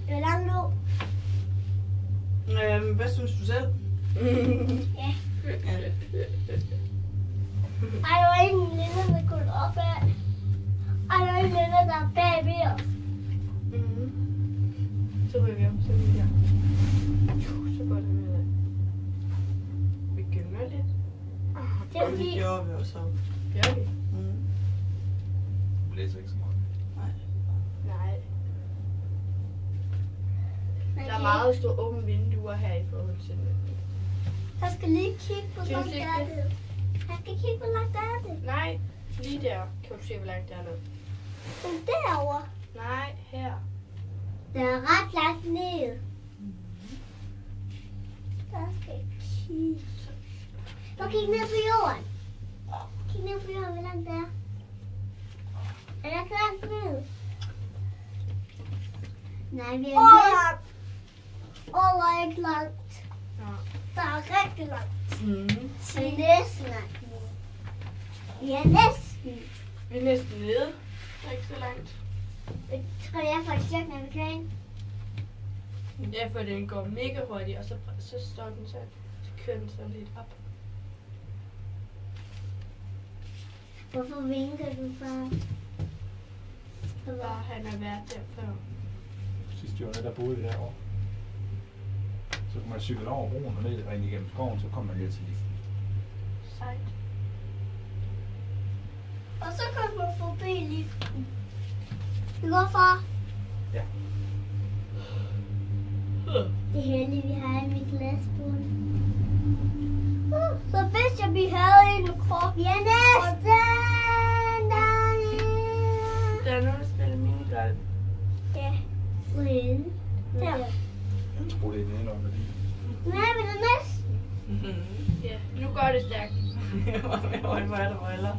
Hvor langt lå? Hvad synes du selv? Ja. Ej, der var ingen lille, der kunne op af. Ej, der var ingen lille, der er bagved os. Så ryger vi om, så vi her. Så går det med. Vi gynger lidt. Det er Det fordi, gjorde vi også. Gør vi? Det blæser ikke så meget. Nej. Der er meget store åbne vinduer her i forhold til det. jeg skal lige kigge på, hvor Synes langt ikke er det? det. Jeg skal kigge, hvor langt er det. Nej, lige der. Kan du se, hvor langt det er ned? Men derovre, Nej, her. der er ret langt ned. Der skal jeg kigge. Prøv at kigge ned på jorden. Kig ned på jorden, hvor langt det er. Er der ikke langt ned? Nej, vi er næsten. Der er ikke langt. Ja. Der er rigtig langt. Mm. Vi er næsten langt ned. Vi er næsten. Vi er næsten nede. Det er ikke så langt. Jeg tror, jeg får et stykke, når vi kører ind. Ja, for den går mega hurtigt, og så står den så kører den sådan lidt op. Hvorfor vinker du, far? Bare han har været der før. Sidste år, der boede vi derovre. Så kunne man cykle over broen og ned og ind igennem skoven, så kom man ned til liften. Sejt. Og så kom man forbi liften. Det går, far. Ja. Det er heldigt, vi har en med glasbund. Så hvis jeg vi havde en krop. Vi er næsten dernede. Der er nogen, der spiller minigolf. Ja. Hvorhenne? Der. Jeg tror, det er den ene om det. Nej, men det er næsten. Ja, nu går det stærkt. Hvor er der briller?